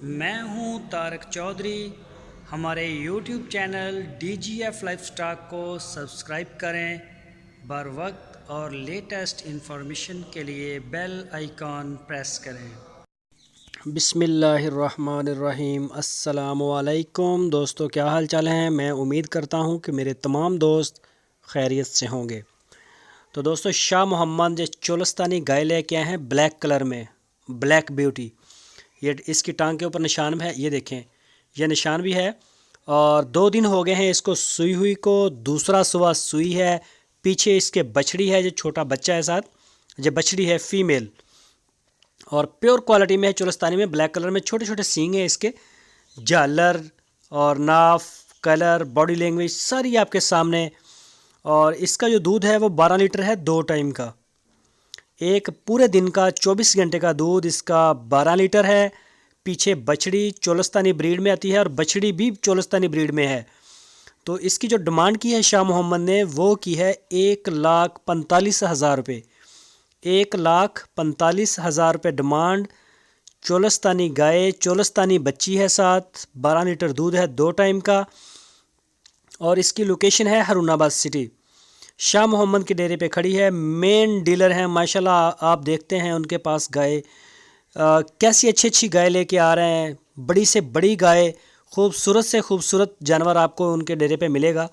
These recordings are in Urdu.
میں ہوں طارق چودھری۔ ہمارے YouTube channel DGF life stock کو سبسکرائب کریں۔ بر وقت اور لیٹسٹ انفارمیشن کے لیے بیل آئیکن پریس کریں۔ بسم اللہ الرحمن الرحیم۔ السلام علیکم دوستو، کیا حال چال ہیں؟ میں امید کرتا ہوں کہ میرے تمام دوست خیریت سے ہوں گے۔ تو دوستو، شاہ محمد چولستانی گائے لے کے آئے ہیں بلیک کلر میں، بلیک بیوٹی۔ یہ اس کی ٹانگ کے اوپر نشان بھی ہے، یہ دیکھیں، یہ نشان بھی ہے۔ اور 2 دن ہو گئے ہیں اس کو سوئی ہوئی کو، دوسرا صبح سوئی ہے۔ پیچھے اس کے بچڑی ہے، جو چھوٹا بچہ ہے ساتھ، یہ بچڑی ہے فیمیل، اور پیور کوالٹی میں ہے چولستانی میں، بلیک کلر میں۔ چھوٹے چھوٹے سینگ ہیں اس کے، جالر اور ناف، کلر، باڈی لینگویج ساری آپ کے سامنے۔ اور اس کا جو دودھ ہے وہ 12 لیٹر ہے 2 ٹائم کا، ایک پورے دن کا 24 گھنٹے کا دودھ اس کا 12 لیٹر ہے۔ پیچھے بچڑی چولستانی بریڈ میں آتی ہے، اور بچڑی بھی چولستانی بریڈ میں ہے۔ تو اس کی جو ڈیمانڈ کی ہے شاہ محمد نے، وہ کی ہے 1,45,000 روپے۔ 1,45,000 روپے ڈیمانڈ۔ چولستانی گائے، چولستانی بچی ہے ساتھ، 12 لیٹر دودھ ہے 2 ٹائم کا، اور اس کی لوکیشن ہے ہارون آباد سٹی۔ شاہ محمد کے ڈیرے پہ کھڑی ہے، مین ڈیلر ہیں ماشاءاللہ۔ آپ دیکھتے ہیں ان کے پاس گائے کیسی اچھی گائے لے کے آ رہے ہیں، بڑی سے بڑی گائے، خوبصورت سے خوبصورت جانور آپ کو ان کے ڈیرے پہ ملے گا۔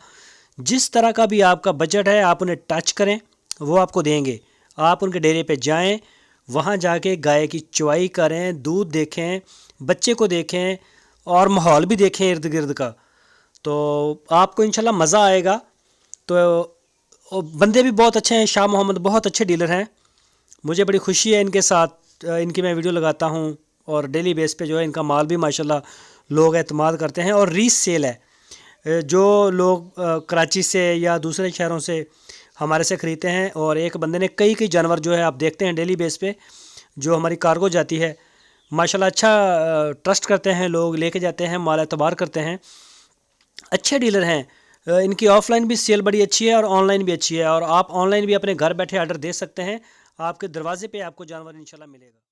جس طرح کا بھی آپ کا بجٹ ہے، آپ انہیں ٹچ کریں، وہ آپ کو دیں گے۔ آپ ان کے ڈیرے پہ جائیں، وہاں جا کے گائے کی چوائی کریں، دودھ دیکھیں، بچے کو دیکھیں، اور ماحول بھی دیکھیں ارد گرد کا، تو آپ کو انشاءاللہ مزہ آئے گا۔ تو بندے بھی بہت اچھے ہیں، شاہ محمد بہت اچھے ڈیلر ہیں۔ مجھے بڑی خوشی ہے ان کے ساتھ، ان کی میں ویڈیو لگاتا ہوں، اور ڈیلی بیس پہ جو ہے ان کا مال بھی ماشاءاللہ لوگ اعتماد کرتے ہیں، اور ریس سیل ہے۔ جو لوگ کراچی سے یا دوسرے شہروں سے ہمارے سے خریدتے ہیں، اور ایک بندے نے کئی جانور جو ہے آپ دیکھتے ہیں ڈیلی بیس پہ جو ہماری کارگو جاتی ہے، ماشاءاللہ اچھا ٹرسٹ کرتے ہیں، لوگ لے کے جاتے ہیں، مال اعتبار کرتے ہیں، اچھے ڈیلر ہیں۔ ان کی آف لائن بھی سیل بڑی اچھی ہے، اور آن لائن بھی اچھی ہے، اور آپ آن لائن بھی اپنے گھر بیٹھے آرڈر دے سکتے ہیں۔ آپ کے دروازے پہ آپ کو جانور انشاءاللہ ملے گا۔